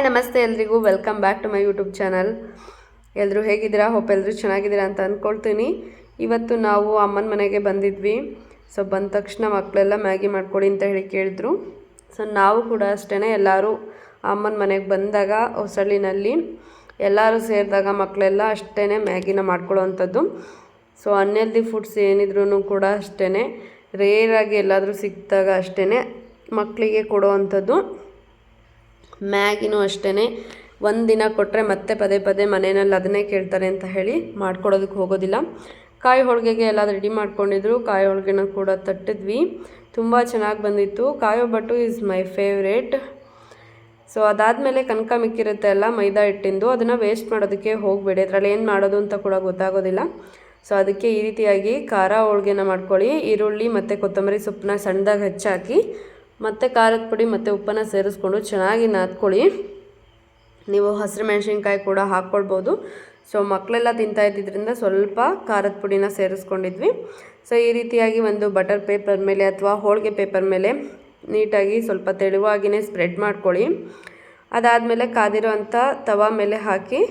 Hi ನಮಸ್ತೆ ಎಲ್ರಿಗೂ welcome back to my YouTube channel. ಎಲ್ಲರೂ ಹೇಗಿದ್ದೀರಾ? ಹೋಪ್ ಎಲ್ಲರೂ ಚೆನ್ನಾಗಿದ್ದೀರಾ ಅಂತ ಅಂದ್ಕೊಳ್ತೀನಿ. ಇವತ್ತು ನಾವು ಅಮ್ಮನ ಮನೆಗೆ ಬಂದಿದ್ವಿ. ಸೊ ಬಂದ ತಕ್ಷಣ ಮಕ್ಕಳೆಲ್ಲ ಮ್ಯಾಗಿ ಮಾಡ್ಕೊಡಿ ಅಂತ ಹೇಳಿ ಕೇಳಿದ್ರು. ಸೊ ನಾವು ಕೂಡ ಅಷ್ಟೇ, ಎಲ್ಲರೂ ಅಮ್ಮನ ಮನೆಗೆ ಬಂದಾಗ ಹೊಸಳ್ಳಿನಲ್ಲಿ ಎಲ್ಲರೂ ಸೇರಿದಾಗ ಮಕ್ಕಳೆಲ್ಲ ಅಷ್ಟೇ ಮ್ಯಾಗಿನ ಮಾಡ್ಕೊಳ್ಳೋ ಅಂಥದ್ದು. ಸೊ ಅನ್ಹೆಲ್ದಿ ಫುಡ್ಸ್ ಏನಿದ್ರೂ ಕೂಡ ಅಷ್ಟೇ ರೇರಾಗಿ ಎಲ್ಲಾದರೂ ಸಿಕ್ಕಿದಾಗ ಅಷ್ಟೇ ಮಕ್ಕಳಿಗೆ ಕೊಡೋ ಅಂಥದ್ದು. ಮ್ಯಾಗಿನೂ ಅಷ್ಟೇ ಒಂದಿನ ಕೊಟ್ಟರೆ ಮತ್ತೆ ಪದೇ ಪದೇ ಮನೆಯಲ್ಲಿ ಅದನ್ನೇ ಕೇಳ್ತಾರೆ ಅಂತ ಹೇಳಿ ಮಾಡ್ಕೊಡೋದಕ್ಕೆ ಹೋಗೋದಿಲ್ಲ. ಕಾಯಿ ಹೋಳಿಗೆಗೆ ಎಲ್ಲ ರೆಡಿ ಮಾಡ್ಕೊಂಡಿದ್ರು. ಕಾಯಿ ಹೋಳಿಗೆನ ಕೂಡ ತಟ್ಟಿದ್ವಿ. ತುಂಬ ಚೆನ್ನಾಗಿ ಬಂದಿತ್ತು. ಕಾಯಿ ಒಬ್ಬಟ್ಟು ಈಸ್ ಮೈ ಫೇವ್ರೇಟ್. ಸೊ ಅದಾದಮೇಲೆ ಕನಕ ಮಿಕ್ಕಿರುತ್ತೆ ಅಲ್ಲ ಮೈದಾ ಹಿಟ್ಟಿಂದು, ಅದನ್ನು ವೇಸ್ಟ್ ಮಾಡೋದಕ್ಕೆ ಹೋಗಬೇಡಿ. ಅದರಲ್ಲಿ ಏನು ಮಾಡೋದು ಅಂತ ಕೂಡ ಗೊತ್ತಾಗೋದಿಲ್ಲ. ಸೊ ಅದಕ್ಕೆ ಈ ರೀತಿಯಾಗಿ ಖಾರ ಹೋಳಿಗೆನ ಮಾಡ್ಕೊಳ್ಳಿ. ಈರುಳ್ಳಿ ಮತ್ತು ಕೊತ್ತಂಬರಿ ಸೊಪ್ಪನ್ನ ಸಣ್ಣದಾಗಿ ಹೆಚ್ಚಾಕಿ ಮತ್ತು ಖಾರದ ಪುಡಿ ಮತ್ತು ಉಪ್ಪನ್ನು ಸೇರಿಸ್ಕೊಂಡು ಚೆನ್ನಾಗಿ ನಾದ್ಕೊಳ್ಳಿ. ನೀವು ಹಸಿರು ಮೆಣಸಿನ್ಕಾಯಿ ಕೂಡ ಹಾಕ್ಕೊಳ್ಬೋದು. ಸೊ ಮಕ್ಕಳೆಲ್ಲ ತಿಂತಾ ಇದ್ದಿದ್ದರಿಂದ ಸ್ವಲ್ಪ ಖಾರದ ಪುಡಿನ ಸೇರಿಸ್ಕೊಂಡಿದ್ವಿ. ಸೊ ಈ ರೀತಿಯಾಗಿ ಒಂದು ಬಟರ್ ಪೇಪರ್ ಮೇಲೆ ಅಥವಾ ಹೋಳಿಗೆ ಪೇಪರ್ ಮೇಲೆ ನೀಟಾಗಿ ಸ್ವಲ್ಪ ತೆಳುವಾಗಿಯೇ ಸ್ಪ್ರೆಡ್ ಮಾಡ್ಕೊಳ್ಳಿ. ಅದಾದಮೇಲೆ ಕಾದಿರೋ ಅಂಥ ತವಾ ಮೇಲೆ ಹಾಕಿ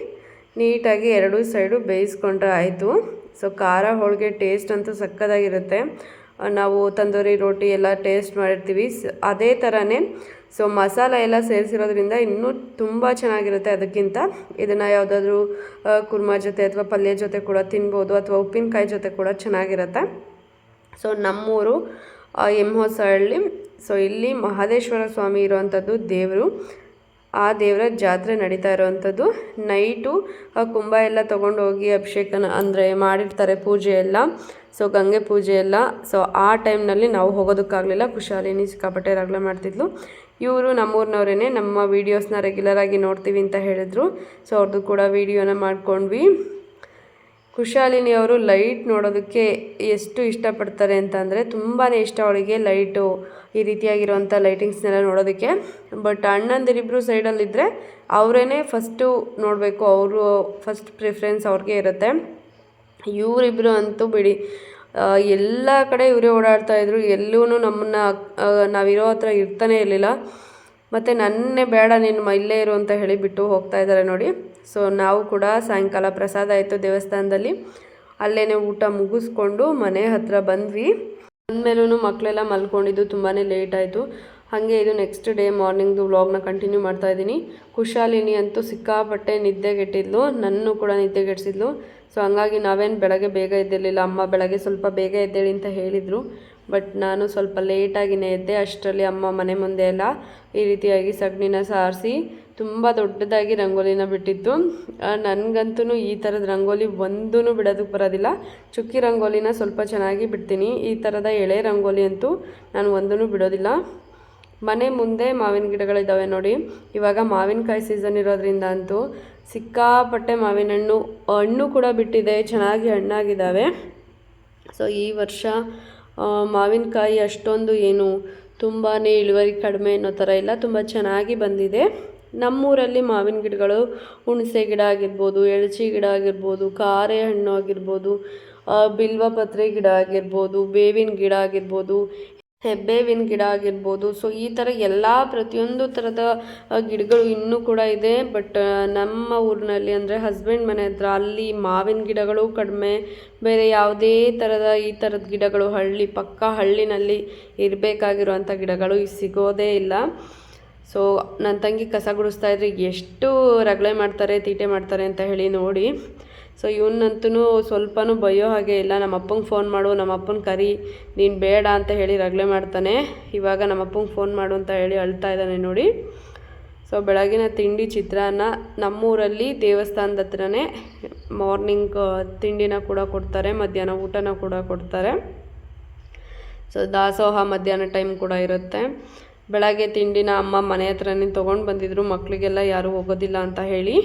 ನೀಟಾಗಿ ಎರಡೂ ಸೈಡು ಬೇಯಿಸ್ಕೊಂಡ್ರೆ ಆಯಿತು. ಸೊ ಖಾರ ಹೋಳಿಗೆ ಟೇಸ್ಟ್ ಅಂತೂ ಸಕ್ಕತ್ತಾಗಿರುತ್ತೆ. ನಾವು ತಂದೂರಿ ರೋಟಿ ಎಲ್ಲ ಟೇಸ್ಟ್ ಮಾಡಿರ್ತೀವಿ, ಅದೇ ಥರನೇ. ಸೊ ಮಸಾಲ ಎಲ್ಲ ಸೇರಿಸಿರೋದ್ರಿಂದ ಇನ್ನೂ ತುಂಬ ಚೆನ್ನಾಗಿರುತ್ತೆ. ಅದಕ್ಕಿಂತ ಇದನ್ನು ಯಾವುದಾದ್ರೂ ಕುರ್ಮಾ ಜೊತೆ ಅಥವಾ ಪಲ್ಯ ಜೊತೆ ಕೂಡ ತಿನ್ಬೋದು, ಅಥವಾ ಉಪ್ಪಿನಕಾಯಿ ಜೊತೆ ಕೂಡ ಚೆನ್ನಾಗಿರುತ್ತೆ. ಸೊ ನಮ್ಮೂರು ಹೊಸಳ್ಳಿ. ಸೊ ಇಲ್ಲಿ ಮಹದೇಶ್ವರ ಸ್ವಾಮಿ ಇರೋವಂಥದ್ದು ದೇವರು. ಆ ದೇವರ ಜಾತ್ರೆ ನಡೀತಾ ಇರೋವಂಥದ್ದು. ನೈಟು ಕುಂಭ ಎಲ್ಲ ತೊಗೊಂಡು ಹೋಗಿ ಅಭಿಷೇಕನ ಅಂದರೆ ಮಾಡಿರ್ತಾರೆ, ಪೂಜೆ ಎಲ್ಲ. ಸೊ ಗಂಗೆ ಪೂಜೆ ಎಲ್ಲ. ಸೊ ಆ ಟೈಮ್ನಲ್ಲಿ ನಾವು ಹೋಗೋದಕ್ಕಾಗಲಿಲ್ಲ. ಖುಷಾಲಿನಿ ಸಿಕ್ಕಾಪಟ್ಟೆ ರಗಳೆ ಮಾಡ್ತಿದ್ಲು. ಇವರು ನಮ್ಮೂರಿನವರೇ, ನಮ್ಮ ವೀಡಿಯೋಸ್ನ ರೆಗ್ಯುಲರಾಗಿ ನೋಡ್ತೀವಿ ಅಂತ ಹೇಳಿದ್ರು. ಸೊ ಅವ್ರದ್ದು ಕೂಡ ವೀಡಿಯೋನ ಮಾಡ್ಕೊಂಡ್ವಿ. ಖುಷಾಲಿನಿ ಅವರು ಲೈಟ್ ನೋಡೋದಕ್ಕೆ ಎಷ್ಟು ಇಷ್ಟಪಡ್ತಾರೆ ಅಂತಂದರೆ ತುಂಬಾ ಇಷ್ಟ ಅವಳಿಗೆ ಲೈಟು, ಈ ರೀತಿಯಾಗಿರುವಂಥ ಲೈಟಿಂಗ್ಸ್ನೆಲ್ಲ ನೋಡೋದಕ್ಕೆ. ಬಟ್ ಅಣ್ಣಂದಿರಿಬ್ಬರು ಸೈಡಲ್ಲಿದ್ದರೆ ಅವರೇ ಫಸ್ಟು ನೋಡಬೇಕು, ಅವರು ಫಸ್ಟ್ ಪ್ರಿಫರೆನ್ಸ್ ಅವ್ರಿಗೆ ಇರುತ್ತೆ. ಇವರಿಬ್ಬರು ಅಂತೂ ಬಿಡಿ, ಎಲ್ಲ ಕಡೆ ಇವರೇ ಓಡಾಡ್ತಾಯಿದ್ರು. ಎಲ್ಲೂ ನಮ್ಮನ್ನು ನಾವಿರೋ ಹತ್ರ ಇರ್ತಾನೆ ಇರಲಿಲ್ಲ. ಮತ್ತು ನನ್ನೇ ಬೇಡ ನೀನು ಇಲ್ಲೇ ಇರು ಅಂತ ಹೇಳಿ ಬಿಟ್ಟು ಹೋಗ್ತಾ ಇದ್ದಾರೆ ನೋಡಿ. ಸೊ ನಾವು ಕೂಡ ಸಾಯಂಕಾಲ ಪ್ರಸಾದ ಆಯಿತು ದೇವಸ್ಥಾನದಲ್ಲಿ. ಅಲ್ಲೇ ಊಟ ಮುಗಿಸ್ಕೊಂಡು ಮನೆ ಹತ್ರ ಬಂದ್ವಿ. ಅಂದಮೇಲೂ ಮಕ್ಕಳೆಲ್ಲ ಮಲ್ಕೊಂಡಿದ್ದು ತುಂಬಾ ಲೇಟ್ ಆಯಿತು. ಹಾಗೆ ಇದು ನೆಕ್ಸ್ಟ್ ಡೇ ಮಾರ್ನಿಂಗ್ದು ವ್ಲಾಗ್ನ ಕಂಟಿನ್ಯೂ ಮಾಡ್ತಾಯಿದ್ದೀನಿ. ಖುಷಾಲಿನಿ ಅಂತೂ ಸಿಕ್ಕಾಪಟ್ಟೆ ನಿದ್ದೆಗೆಟ್ಟಿದ್ಲು, ನನ್ನೂ ಕೂಡ ನಿದ್ದೆಗೆಡಿಸಿದ್ಲು. ಸೊ ಹಂಗಾಗಿ ನಾವೇನು ಬೆಳಗ್ಗೆ ಬೇಗ ಎದ್ದಿರಲಿಲ್ಲ. ಅಮ್ಮ ಬೆಳಗ್ಗೆ ಸ್ವಲ್ಪ ಬೇಗ ಎದ್ದೇಳಿ ಅಂತ ಹೇಳಿದರು. ಬಟ್ ನಾನು ಸ್ವಲ್ಪ ಲೇಟಾಗಿನೇ ಎದ್ದೆ. ಅಷ್ಟರಲ್ಲಿ ಅಮ್ಮ ಮನೆ ಮುಂದೆ ಎಲ್ಲ ಈ ರೀತಿಯಾಗಿ ಸಗಣಿನ ಸಾರಿಸಿ ತುಂಬ ದೊಡ್ಡದಾಗಿ ರಂಗೋಲಿನ ಬಿಟ್ಟಿತ್ತು. ನನಗಂತೂ ಈ ಥರದ ರಂಗೋಲಿ ಒಂದೂ ಬಿಡೋದಕ್ಕೆ ಬರೋದಿಲ್ಲ. ಚುಕ್ಕಿ ರಂಗೋಲಿನ ಸ್ವಲ್ಪ ಚೆನ್ನಾಗಿ ಬಿಡ್ತೀನಿ. ಈ ಥರದ ಎಳೆ ರಂಗೋಲಿ ಅಂತೂ ನಾನು ಒಂದೂ ಬಿಡೋದಿಲ್ಲ. ಮನೆ ಮುಂದೆ ಮಾವಿನ ಗಿಡಗಳಿದ್ದಾವೆ ನೋಡಿ. ಇವಾಗ ಮಾವಿನಕಾಯಿ ಸೀಸನ್ ಇರೋದ್ರಿಂದ ಅಂತೂ ಸಿಕ್ಕಾಪಟ್ಟೆ ಮಾವಿನ ಹಣ್ಣು ಕೂಡ ಬಿಟ್ಟಿದೆ, ಚೆನ್ನಾಗಿ ಹಣ್ಣಾಗಿದ್ದಾವೆ. ಸೊ ಈ ವರ್ಷ ಮಾವಿನಕಾಯಿ ಅಷ್ಟೊಂದು ಏನು ತುಂಬಾ ಇಳುವರಿ ಕಡಿಮೆ ಅನ್ನೋ ಥರ ಇಲ್ಲ, ತುಂಬ ಚೆನ್ನಾಗಿ ಬಂದಿದೆ. ನಮ್ಮೂರಲ್ಲಿ ಮಾವಿನ ಗಿಡಗಳು, ಹುಣಸೆ ಗಿಡ ಆಗಿರ್ಬೋದು, ಎಳಚಿ ಗಿಡ ಆಗಿರ್ಬೋದು, ಕಾರೆ ಹಣ್ಣು ಆಗಿರ್ಬೋದು, ಬಿಲ್ವಪತ್ರೆ ಗಿಡ ಆಗಿರ್ಬೋದು, ಬೇವಿನ ಗಿಡ ಆಗಿರ್ಬೋದು, ಹೆಬ್ಬೇವಿನ ಗಿಡ ಆಗಿರ್ಬೋದು. ಸೊ ಈ ಥರ ಎಲ್ಲ ಪ್ರತಿಯೊಂದು ಥರದ ಗಿಡಗಳು ಇನ್ನೂ ಕೂಡ ಇದೆ. ಬಟ್ ನಮ್ಮ ಊರಿನಲ್ಲಿ ಅಂದರೆ ಹಸ್ಬೆಂಡ್ ಮನೆ ಹತ್ರ ಅಲ್ಲಿ ಮಾವಿನ ಗಿಡಗಳು ಕಡಿಮೆ, ಬೇರೆ ಯಾವುದೇ ಥರದ ಈ ಥರದ ಗಿಡಗಳು ಪಕ್ಕ ಹಳ್ಳಿನಲ್ಲಿ ಇರಬೇಕಾಗಿರುವಂಥ ಗಿಡಗಳು ಸಿಗೋದೇ ಇಲ್ಲ. ಸೊ ನನ್ನ ತಂಗಿ ಕಸ ಗುಡಿಸ್ತಾ ಇದ್ರೆ ಎಷ್ಟು ರಗಳೆ ಮಾಡ್ತಾರೆ, ತೀಟೆ ಮಾಡ್ತಾರೆ ಅಂತ ಹೇಳಿ ನೋಡಿ. ಸೊ ಇವನ್ನಂತೂ ಸ್ವಲ್ಪನೂ ಬಯ್ಯೋ ಹಾಗೆ ಇಲ್ಲ. ನಮ್ಮ ಅಪ್ಪಂಗೆ ಫೋನ್ ಮಾಡು, ನಮ್ಮ ಅಪ್ಪನ ಕರಿ, ನೀನು ಬೇಡ ಅಂತ ಹೇಳಿ ರಗಳೆ ಮಾಡ್ತಾನೆ. ಇವಾಗ ನಮ್ಮ ಅಪ್ಪಂಗೆ ಫೋನ್ ಮಾಡು ಅಂತ ಹೇಳಿ ಅಳ್ತಾ ಇದ್ದಾನೆ ನೋಡಿ. ಸೊ ಬೆಳಗಿನ ತಿಂಡಿ ಚಿತ್ರಾನ್ನ. ನಮ್ಮೂರಲ್ಲಿ ದೇವಸ್ಥಾನದ ಹತ್ರನೇ ಮಾರ್ನಿಂಗ್ ತಿಂಡಿನ ಕೂಡ ಕೊಡ್ತಾರೆ, ಮಧ್ಯಾಹ್ನ ಊಟನ ಕೂಡ ಕೊಡ್ತಾರೆ. ಸೊ ದಾಸೋಹ ಮಧ್ಯಾಹ್ನ ಟೈಮ್ ಕೂಡ ಇರುತ್ತೆ. ಬೆಳಗ್ಗೆ ತಿಂಡಿನ ಅಮ್ಮ ಮನೆ ಹತ್ರನೇ ತೊಗೊಂಡು ಬಂದಿದ್ರು, ಮಕ್ಕಳಿಗೆಲ್ಲ ಯಾರೂ ಹೋಗೋದಿಲ್ಲ ಅಂತ ಹೇಳಿ.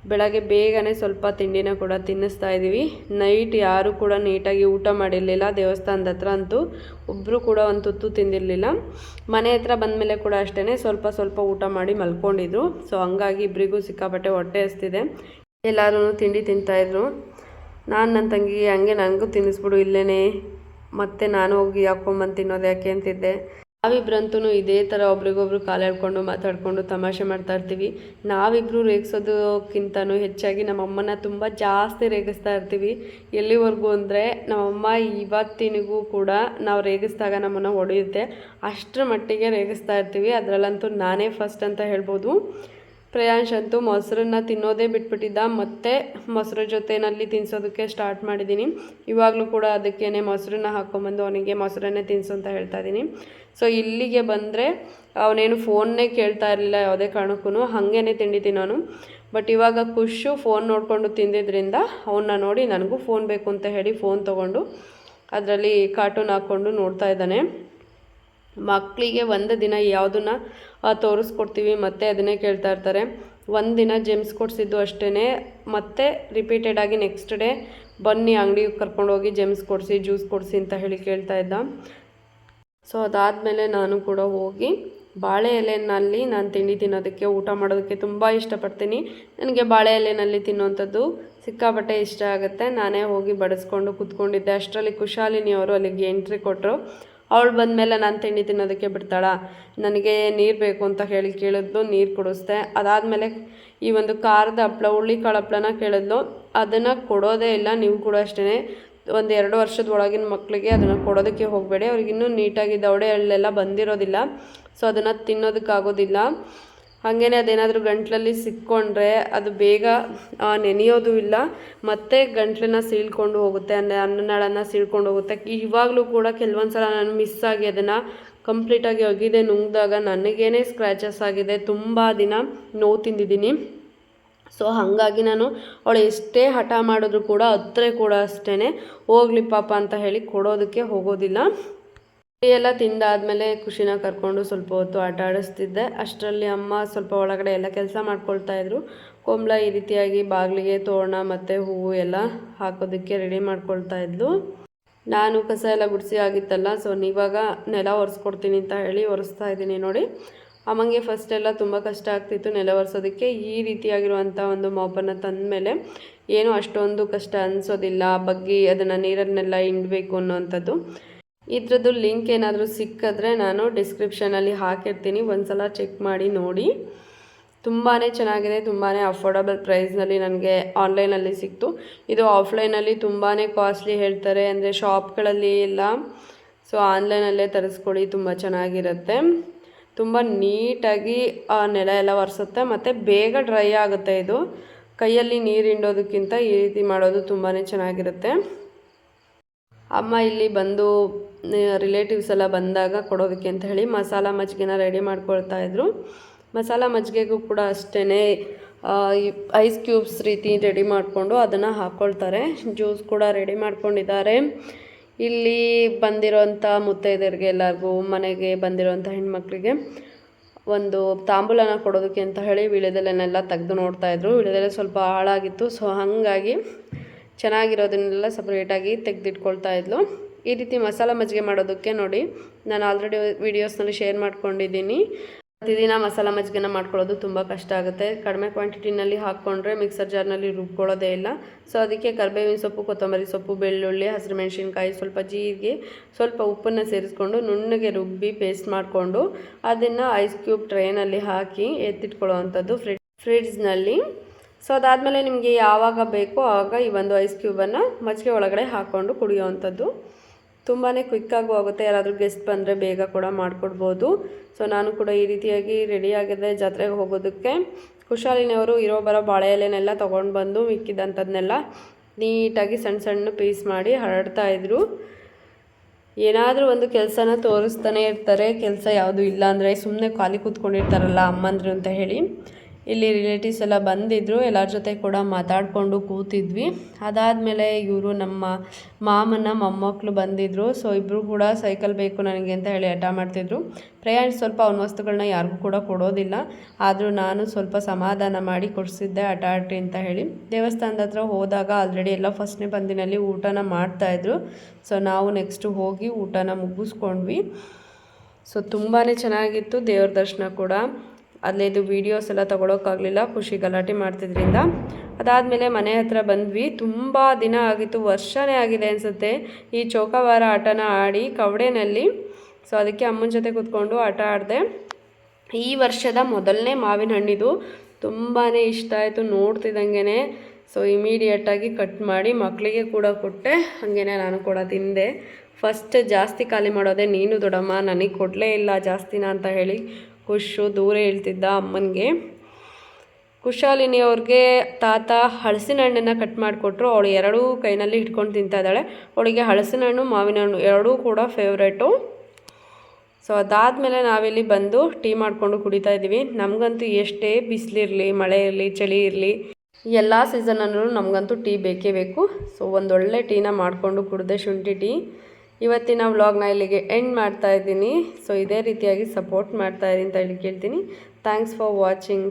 ಬೆಳಗ್ಗೆ ಬೇಗನೆ ಸ್ವಲ್ಪ ತಿಂಡಿನ ಕೂಡ ತಿನ್ನಿಸ್ತಾ ಇದ್ದೀವಿ. ನೈಟ್ ಯಾರೂ ಕೂಡ ನೀಟಾಗಿ ಊಟ ಮಾಡಿರಲಿಲ್ಲ. ದೇವಸ್ಥಾನದ ಹತ್ರ ಅಂತೂ ಒಬ್ಬರು ಕೂಡ ಒಂದು ತುತ್ತು ತಿಂದಿರಲಿಲ್ಲ. ಮನೆ ಹತ್ರ ಬಂದಮೇಲೆ ಕೂಡ ಅಷ್ಟೇ ಸ್ವಲ್ಪ ಸ್ವಲ್ಪ ಊಟ ಮಾಡಿ ಮಲ್ಕೊಂಡಿದ್ರು. ಸೊ ಹಂಗಾಗಿ ಇಬ್ಬರಿಗೂ ಸಿಕ್ಕಾಪಟ್ಟೆ ಹೊಟ್ಟೆ ಹಸ್ತಿದೆ. ಎಲ್ಲರೂ ತಿಂಡಿ ತಿಂತಾಯಿದ್ರು. ನಾನು ನನ್ನ ತಂಗಿಗೆ ಹಂಗೆ ನನಗೂ ತಿನ್ನಿಸ್ಬಿಡು ಇಲ್ಲೇ, ಮತ್ತೆ ನಾನು ಹೋಗಿ ಹಾಕ್ಕೊಂಬಂದು ತಿನ್ನೋದು ಯಾಕೆ ಅಂತಿದ್ದೆ. ನಾವಿಬ್ರಂತೂ ಇದೇ ಥರ ಒಬ್ರಿಗೊಬ್ರು ಕಾಲಾಡ್ಕೊಂಡು ಮಾತಾಡಿಕೊಂಡು ತಮಾಷೆ ಮಾಡ್ತಾ ಇರ್ತೀವಿ. ನಾವಿಬ್ಬರು ರೇಗಿಸೋದಕ್ಕಿಂತನೂ ಹೆಚ್ಚಾಗಿ ನಮ್ಮಮ್ಮನ ತುಂಬ ಜಾಸ್ತಿ ರೇಗಿಸ್ತಾ ಇರ್ತೀವಿ. ಎಲ್ಲಿವರೆಗೂ ಅಂದರೆ ನಮ್ಮಮ್ಮ ಇವತ್ತಿನಿಗೂ ಕೂಡ ನಾವು ರೇಗಿಸಿದಾಗ ನಮ್ಮನ್ನು ಹೊಡೆಯುತ್ತೆ, ಅಷ್ಟರ ಮಟ್ಟಿಗೆ ರೇಗಿಸ್ತಾ ಇರ್ತೀವಿ. ಅದರಲ್ಲಂತೂ ನಾನೇ ಫಸ್ಟ್ ಅಂತ ಹೇಳ್ಬೋದು. ಪ್ರಿಯಾಂಶ್ ಅಂತೂ ಮೊಸರನ್ನ ತಿನ್ನೋದೇ ಬಿಟ್ಬಿಟ್ಟಿದ್ದ, ಮತ್ತು ಮೊಸರು ಜೊತೆಯಲ್ಲಿ ತಿನ್ನಿಸೋದಕ್ಕೆ ಸ್ಟಾರ್ಟ್ ಮಾಡಿದ್ದೀನಿ. ಇವಾಗಲೂ ಕೂಡ ಅದಕ್ಕೇ ಮೊಸರನ್ನ ಹಾಕ್ಕೊಂಬಂದು ಅವನಿಗೆ ಮೊಸರನ್ನೇ ತಿನ್ನಿಸು ಅಂತ ಹೇಳ್ತಾ ಇದ್ದೀನಿ. ಸೊ ಇಲ್ಲಿಗೆ ಬಂದರೆ ಅವನೇನು ಫೋನ್ನೇ ಕೇಳ್ತಾ ಇರಲಿಲ್ಲ ಯಾವುದೇ ಕಾರಣಕ್ಕೂ, ಹಾಗೇ ತಿಂಡಿ ತಿನ್ನೋನು. ಬಟ್ ಇವಾಗ ಖುಷು ಫೋನ್ ನೋಡಿಕೊಂಡು ತಿಂದಿದ್ದರಿಂದ ಅವನ್ನ ನೋಡಿ ನನಗೂ ಫೋನ್ ಬೇಕು ಅಂತ ಹೇಳಿ ಫೋನ್ ತೊಗೊಂಡು ಅದರಲ್ಲಿ ಕಾರ್ಟೂನ್ ಹಾಕ್ಕೊಂಡು ನೋಡ್ತಾ ಇದ್ದಾನೆ. ಮಕ್ಕಳಿಗೆ ಒಂದು ದಿನ ಯಾವುದನ್ನ ತೋರಿಸ್ಕೊಡ್ತೀವಿ ಮತ್ತು ಅದನ್ನೇ ಕೇಳ್ತಾ ಇರ್ತಾರೆ. ಒಂದು ದಿನ ಜೆಮ್ಸ್ ಕೊಡಿಸಿದ್ದು ಅಷ್ಟೇ, ಮತ್ತು ರಿಪೀಟೆಡಾಗಿ ನೆಕ್ಸ್ಟ್ ಡೇ ಬನ್ನಿ ಅಂಗಡಿಗೆ ಕರ್ಕೊಂಡೋಗಿ ಜೆಮ್ಸ್ ಕೊಡಿಸಿ ಜ್ಯೂಸ್ ಕೊಡಿಸಿ ಅಂತ ಹೇಳಿ ಕೇಳ್ತಾ ಇದ್ದ. ಸೊ ಅದಾದಮೇಲೆ ನಾನು ಕೂಡ ಹೋಗಿ ಬಾಳೆ ಎಲೆಯಲ್ಲಿ ನಾನು ತಿಂಡಿ ತಿನ್ನೋದಕ್ಕೆ ಊಟ ಮಾಡೋದಕ್ಕೆ ತುಂಬ ಇಷ್ಟಪಡ್ತೀನಿ. ನನಗೆ ಬಾಳೆ ಎಲೆಯಲ್ಲಿ ತಿನ್ನುವಂಥದ್ದು ಸಿಕ್ಕಾಪಟ್ಟೆ ಇಷ್ಟ ಆಗುತ್ತೆ. ನಾನೇ ಹೋಗಿ ಬಡಿಸ್ಕೊಂಡು ಕೂತ್ಕೊಂಡಿದ್ದೆ. ಅಷ್ಟರಲ್ಲಿ ಕುಶಾಲಿನಿ ಅವರು ಅಲ್ಲಿಗೆ ಎಂಟ್ರಿ ಕೊಟ್ಟರು. ಅವಳು ಬಂದಮೇಲೆ ನಾನು ತಿಂಡಿ ತಿನ್ನೋದಕ್ಕೆ ಬಿಡ್ತಾಳ, ನನಗೆ ನೀರು ಬೇಕು ಅಂತ ಹೇಳಿ ಕೇಳಿದ್ಲು, ನೀರು ಕುಡಿಸ್ದೆ. ಅದಾದಮೇಲೆ ಈ ಒಂದು ಖಾರದ ಹಪ್ಪಳ ಹುಳ್ಳಿಕಾಳು ಹಪ್ಪಳನ ಕೇಳಿದ್ಲು, ಅದನ್ನು ಕೊಡೋದೇ ಇಲ್ಲ. ನೀವು ಕೂಡ ಅಷ್ಟೇ, ಒಂದು 2 ವರ್ಷದ ಒಳಗಿನ ಮಕ್ಕಳಿಗೆ ಅದನ್ನು ಕೊಡೋದಕ್ಕೆ ಹೋಗಬೇಡಿ, ಅವ್ರಿಗಿನ್ನೂ ನೀಟಾಗಿ ದವಡೆ ಹಳ್ಳೆಲ್ಲ ಬಂದಿರೋದಿಲ್ಲ, ಸೊ ಅದನ್ನು ತಿನ್ನೋದಕ್ಕಾಗೋದಿಲ್ಲ. ಹಾಗೇ ಅದೇನಾದರೂ ಗಂಟ್ಲಲ್ಲಿ ಸಿಕ್ಕೊಂಡ್ರೆ ಅದು ಬೇಗ ನೆನೆಯೋದು ಇಲ್ಲ, ಮತ್ತು ಗಂಟ್ಲನ್ನ ಸೀಳ್ಕೊಂಡು ಹೋಗುತ್ತೆ, ಅನ್ನನಾಳನ್ನು ಸೀಳ್ಕೊಂಡು ಹೋಗುತ್ತೆ. ಇವಾಗಲೂ ಕೂಡ ಕೆಲವೊಂದು ಸಲ ನಾನು ಮಿಸ್ ಆಗಿ ಅದನ್ನು ಕಂಪ್ಲೀಟಾಗಿ ಒಗಿದೆ ನುಂಗಿದಾಗ ನನಗೇನೆ ಸ್ಕ್ರ್ಯಾಚಸ್ ಆಗಿದೆ, ತುಂಬ ದಿನ ನೋವು ತಿಂದಿದ್ದೀನಿ. ಸೊ ಹಾಗಾಗಿ ನಾನು ಅವಳು ಎಷ್ಟೇ ಹಠ ಮಾಡಿದ್ರು ಕೂಡ ಹತ್ತಿರ ಕೂಡ ಅಷ್ಟೇ ಹೋಗ್ಲಿ ಪಾಪ ಅಂತ ಹೇಳಿ ಕೊಡೋದಕ್ಕೆ ಹೋಗೋದಿಲ್ಲ. ಎಲ್ಲ ತಿಂದಾದಮೇಲೆ ಖುಷಿನ ಕರ್ಕೊಂಡು ಸ್ವಲ್ಪ ಹೊತ್ತು ಆಟ ಆಡಿಸ್ತಿದ್ದೆ. ಅಷ್ಟರಲ್ಲಿ ಅಮ್ಮ ಸ್ವಲ್ಪ ಒಳಗಡೆ ಎಲ್ಲ ಕೆಲಸ ಮಾಡ್ಕೊಳ್ತಾಯಿದ್ರು. ಕೊಂಬಳ ಈ ರೀತಿಯಾಗಿ ಬಾಗಿಲಿಗೆ ತೋರಣ ಮತ್ತು ಹೂವು ಎಲ್ಲ ಹಾಕೋದಕ್ಕೆ ರೆಡಿ ಮಾಡ್ಕೊಳ್ತಾಯಿದ್ಲು. ನಾನು ಕಸ ಎಲ್ಲ ಗುಡಿಸಿ ಆಗಿತ್ತಲ್ಲ, ಸೊ ಇವಾಗ ನೆಲ ಒರೆಸ್ಕೊಡ್ತೀನಿ ಅಂತ ಹೇಳಿ ಒರೆಸ್ತಾ ಇದ್ದೀನಿ. ನೋಡಿ, ಅಮ್ಮಂಗೆ ಫಸ್ಟ್ ಎಲ್ಲ ತುಂಬ ಕಷ್ಟ ಆಗ್ತಿತ್ತು ನೆಲ ಒರೆಸೋದಕ್ಕೆ. ಈ ರೀತಿಯಾಗಿರುವಂಥ ಒಂದು ಮಾಪನ್ನು ತಂದಮೇಲೆ ಏನೂ ಅಷ್ಟೊಂದು ಕಷ್ಟ ಅನಿಸೋದಿಲ್ಲ. ಬಗ್ಗಿ ಅದನ್ನು ನೀರನ್ನೆಲ್ಲ ಹಿಂಡಬೇಕು ಅನ್ನೋವಂಥದ್ದು. ಇದ್ರದ್ದು ಲಿಂಕ್ ಏನಾದರೂ ಸಿಕ್ಕಿದ್ರೆ ನಾನು ಡಿಸ್ಕ್ರಿಪ್ಷನಲ್ಲಿ ಹಾಕಿರ್ತೀನಿ, ಒಂದ್ಸಲ ಚೆಕ್ ಮಾಡಿ ನೋಡಿ. ತುಂಬಾ ಚೆನ್ನಾಗಿದೆ, ತುಂಬಾ ಅಫೋರ್ಡಬಲ್ ಪ್ರೈಸ್ನಲ್ಲಿ ನನಗೆ ಆನ್ಲೈನಲ್ಲಿ ಸಿಕ್ತು. ಇದು ಆಫ್ಲೈನಲ್ಲಿ ತುಂಬಾ ಕಾಸ್ಟ್ಲಿ ಹೇಳ್ತಾರೆ, ಅಂದರೆ ಶಾಪ್ಗಳಲ್ಲಿ ಎಲ್ಲ. ಸೊ ಆನ್ಲೈನಲ್ಲೇ ತರಿಸ್ಕೊಳ್ಳಿ, ತುಂಬ ಚೆನ್ನಾಗಿರುತ್ತೆ. ತುಂಬ ನೀಟಾಗಿ ನೆಲ ಎಲ್ಲ ಒರೆಸುತ್ತೆ, ಮತ್ತು ಬೇಗ ಡ್ರೈ ಆಗುತ್ತೆ. ಇದು ಕೈಯಲ್ಲಿ ನೀರು ಹಿಂಡೋದಕ್ಕಿಂತ ಈ ರೀತಿ ಮಾಡೋದು ತುಂಬಾ ಚೆನ್ನಾಗಿರುತ್ತೆ. ಅಮ್ಮ ಇಲ್ಲಿ ಬಂದು ರಿಲೇಟಿವ್ಸ್ ಎಲ್ಲ ಬಂದಾಗ ಕೊಡೋದಕ್ಕೆ ಅಂತ ಹೇಳಿ ಮಸಾಲ ಮಜ್ಜಿಗೆನ ರೆಡಿ ಮಾಡ್ಕೊಳ್ತಾಯಿದ್ರು. ಮಸಾಲ ಮಜ್ಜಿಗೆಗೂ ಕೂಡ ಅಷ್ಟೇ ಐಸ್ ಕ್ಯೂಬ್ಸ್ ರೀತಿ ರೆಡಿ ಮಾಡಿಕೊಂಡು ಅದನ್ನು ಹಾಕ್ಕೊಳ್ತಾರೆ. ಜ್ಯೂಸ್ ಕೂಡ ರೆಡಿ ಮಾಡ್ಕೊಂಡಿದ್ದಾರೆ. ಇಲ್ಲಿ ಬಂದಿರೋಂಥ ಮುತ್ತೈದೆಯರಿಗೆ ಎಲ್ಲರಿಗೂ ಮನೆಗೆ ಬಂದಿರೋಂಥ ಹೆಣ್ಮಕ್ಳಿಗೆ ಒಂದು ತಾಂಬೂಲನ ಕೊಡೋದಕ್ಕೆ ಅಂತ ಹೇಳಿ ವೀಳ್ಯದೆಲೆನೆಲ್ಲ ತೆಗೆದು ನೋಡ್ತಾಯಿದ್ರು. ವೀಳ್ಯದೆಲೆ ಸ್ವಲ್ಪ ಹಾಳಾಗಿತ್ತು, ಸೊ ಹಾಗಾಗಿ ಚೆನ್ನಾಗಿರೋದನ್ನೆಲ್ಲ ಸಪ್ರೇಟಾಗಿ ತೆಗೆದಿಟ್ಕೊಳ್ತಾ ಇದ್ಲು. ಈ ರೀತಿ ಮಸಾಲ ಮಜ್ಜಿಗೆ ಮಾಡೋದಕ್ಕೆ ನೋಡಿ, ನಾನು ಆಲ್ರೆಡಿ ವೀಡಿಯೋಸ್ನಲ್ಲಿ ಶೇರ್ ಮಾಡ್ಕೊಂಡಿದ್ದೀನಿ. ಪ್ರತಿದಿನ ಮಸಾಲ ಮಜ್ಜಿಗೆನ ಮಾಡ್ಕೊಳ್ಳೋದು ತುಂಬ ಕಷ್ಟ ಆಗುತ್ತೆ. ಕಡಿಮೆ ಕ್ವಾಂಟಿಟಿನಲ್ಲಿ ಹಾಕ್ಕೊಂಡ್ರೆ ಮಿಕ್ಸರ್ ಜಾರ್ನಲ್ಲಿ ರುಬ್ಕೊಳ್ಳೋದೇ ಇಲ್ಲ. ಸೊ ಅದಕ್ಕೆ ಕರಿಬೇವಿನ ಸೊಪ್ಪು, ಕೊತ್ತಂಬರಿ ಸೊಪ್ಪು, ಬೆಳ್ಳುಳ್ಳಿ, ಹಸಿರು ಮೆಣಸಿನ್ಕಾಯಿ, ಸ್ವಲ್ಪ ಜೀರಿಗೆ, ಸ್ವಲ್ಪ ಉಪ್ಪನ್ನು ಸೇರಿಸ್ಕೊಂಡು ನುಣ್ಣಗೆ ರುಬ್ಬಿ ಪೇಸ್ಟ್ ಮಾಡಿಕೊಂಡು ಅದನ್ನು ಐಸ್ ಕ್ಯೂಬ್ ಟ್ರೇನಲ್ಲಿ ಹಾಕಿ ಎತ್ತಿಟ್ಕೊಳ್ಳೋ ಅಂಥದ್ದು ಫ್ರಿಡ್ಜ್ನಲ್ಲಿ. ಸೊ ಅದಾದಮೇಲೆ ನಿಮಗೆ ಯಾವಾಗ ಬೇಕೋ ಆವಾಗ ಈ ಒಂದು ಐಸ್ ಕ್ಯೂಬನ್ನು ಮಜ್ಜಿಗೆ ಒಳಗಡೆ ಹಾಕ್ಕೊಂಡು ಕುಡಿಯೋವಂಥದ್ದು. ತುಂಬಾ ಕ್ವಿಕ್ಕಾಗೂ ಆಗುತ್ತೆ. ಯಾರಾದರೂ ಗೆಸ್ಟ್ ಬಂದರೆ ಬೇಗ ಕೂಡ ಮಾಡಿಕೊಡ್ಬೋದು. ಸೊ ನಾನು ಕೂಡ ಈ ರೀತಿಯಾಗಿ ರೆಡಿಯಾಗಿದೆ ಜಾತ್ರೆಗೆ ಹೋಗೋದಕ್ಕೆ. ಕುಶಾಲಿನಿಯವರು ಇರೋ ಬರೋ ಬಾಳೆ ಎಲೆನೆಲ್ಲ ತೊಗೊಂಡು ಬಂದು ಮಿಕ್ಕಿದಂಥದ್ದನ್ನೆಲ್ಲ ನೀಟಾಗಿ ಸಣ್ಣ ಸಣ್ಣ ಪೀಸ್ ಮಾಡಿ ಹರಡ್ತಾಯಿದ್ರು. ಏನಾದರೂ ಒಂದು ಕೆಲಸನ ತೋರಿಸ್ತಾನೆ ಇರ್ತಾರೆ. ಕೆಲಸ ಯಾವುದು ಇಲ್ಲ ಅಂದರೆ ಸುಮ್ಮನೆ ಖಾಲಿ ಕೂತ್ಕೊಂಡಿರ್ತಾರಲ್ಲ ಅಮ್ಮಂದ್ರು ಅಂತ ಹೇಳಿ. ಇಲ್ಲಿ ರಿಲೇಟಿವ್ಸ್ ಎಲ್ಲ ಬಂದಿದ್ದರು, ಎಲ್ಲರ ಜೊತೆ ಕೂಡ ಮಾತಾಡಿಕೊಂಡು ಕೂತಿದ್ವಿ. ಅದಾದಮೇಲೆ ಇವರು ನಮ್ಮ ಮಾಮನ ಮೊಮ್ಮಕ್ಕಳು ಬಂದಿದ್ದರು. ಸೊ ಇಬ್ಬರು ಕೂಡ ಸೈಕಲ್ ಬೇಕು ನನಗೆ ಅಂತ ಹೇಳಿ ಹಠ ಮಾಡ್ತಿದ್ರು. ಪ್ರಯಾಣ ಸ್ವಲ್ಪ ಅವನ ವಸ್ತುಗಳನ್ನ ಯಾರಿಗೂ ಕೂಡ ಕೊಡೋದಿಲ್ಲ, ಆದರೂ ನಾನು ಸ್ವಲ್ಪ ಸಮಾಧಾನ ಮಾಡಿ ಕೊಡಿಸಿದ್ದೆ ಹಠ ಆಡ್ರಿ ಅಂತ ಹೇಳಿ. ದೇವಸ್ಥಾನದ ಹತ್ರ ಹೋದಾಗ ಆಲ್ರೆಡಿ ಎಲ್ಲ ಫಸ್ಟ್ನೇ ಬಂದಿನಲ್ಲಿ ಊಟನ ಮಾಡ್ತಾಯಿದ್ರು. ಸೊ ನಾವು ನೆಕ್ಸ್ಟು ಹೋಗಿ ಊಟನ ಮುಗಿಸ್ಕೊಂಡ್ವಿ. ಸೊ ತುಂಬಾ ಚೆನ್ನಾಗಿತ್ತು ದೇವ್ರ ದರ್ಶನ ಕೂಡ. ಅಲ್ಲೇದು ವೀಡಿಯೋಸ್ ಎಲ್ಲ ತೊಗೊಳೋಕ್ಕಾಗಲಿಲ್ಲ, ಖುಷಿ ಗಲಾಟೆ ಮಾಡ್ತಿದ್ರಿಂದ. ಅದಾದಮೇಲೆ ಮನೆ ಹತ್ರ ಬಂದ್ವಿ. ತುಂಬ ದಿನ ಆಗಿತ್ತು, ವರ್ಷನೇ ಆಗಿದೆ ಅನಿಸುತ್ತೆ ಈ ಚೌಕಾಬಾರ ಆಟನ ಆಡಿ. ಕವಡೆನಲ್ಲಿ ಸೊ ಅದಕ್ಕೆ ಅಮ್ಮನ ಜೊತೆ ಕೂತ್ಕೊಂಡು ಆಟ ಆಡಿದೆ. ಈ ವರ್ಷದ ಮೊದಲನೇ ಮಾವಿನ ಹಣ್ಣಿದು ತುಂಬಾ ಇಷ್ಟ ಆಯಿತು ನೋಡ್ತಿದ್ದಂಗೆ. ಸೊ ಇಮಿಡಿಯೇಟಾಗಿ ಕಟ್ ಮಾಡಿ ಮಕ್ಕಳಿಗೆ ಕೂಡ ಕೊಟ್ಟೆ, ಹಾಗೇ ನಾನು ಕೂಡ ತಿಂದೆ. ಫಸ್ಟ್ ಜಾಸ್ತಿ ಖಾಲಿ ಮಾಡೋದೆ ನೀನು ದೊಡ್ಡಮ್ಮ, ನನಗೆ ಕೊಡಲೇ ಇಲ್ಲ ಜಾಸ್ತಿನ ಅಂತ ಹೇಳಿ ಖುಷು ದೂರ ಹೇಳ್ತಿದ್ದ ಅಮ್ಮನಿಗೆ. ಕುಶಾಲಿನಿ ಅವ್ರಿಗೆ ತಾತ ಹಲಸಿನ ಹಣ್ಣನ್ನು ಕಟ್ ಮಾಡಿಕೊಟ್ರು. ಅವಳು ಎರಡೂ ಕೈನಲ್ಲಿ ಹಿಡ್ಕೊಂಡು ತಿಂತಾ ಇದ್ದಾಳೆ. ಅವಳಿಗೆ ಹಲಸಿನ ಹಣ್ಣು ಮಾವಿನ ಹಣ್ಣು ಎರಡೂ ಕೂಡ ಫೇವ್ರೇಟು. ಸೊ ಅದಾದಮೇಲೆ ನಾವಿಲ್ಲಿ ಬಂದು ಟೀ ಮಾಡಿಕೊಂಡು ಕುಡಿತಾ ಇದ್ದೀವಿ. ನಮಗಂತೂ ಎಷ್ಟೇ ಬಿಸಿಲಿರಲಿ, ಮಳೆ ಇರಲಿ, ಚಳಿ ಇರಲಿ, ಎಲ್ಲ ಸೀಸನಲ್ಲೂ ನಮಗಂತೂ ಟೀ ಬೇಕೇ ಬೇಕು. ಸೊ ಒಂದೊಳ್ಳೆ ಟೀನ ಮಾಡಿಕೊಂಡು ಕುಡಿದೆ, ಶುಂಠಿ ಟೀ. ಇವತ್ತಿನ ವ್ಲಾಗ್ನ ಇಲ್ಲಿಗೆ ಎಂಡ್ ಮಾಡ್ತಾ ಇದ್ದೀನಿ. ಸೊ ಇದೇ ರೀತಿಯಾಗಿ ಸಪೋರ್ಟ್ ಮಾಡ್ತಾ ಇರಿ ಅಂತ ಹೇಳಿ ಕೇಳ್ತೀನಿ. Thanks for watching.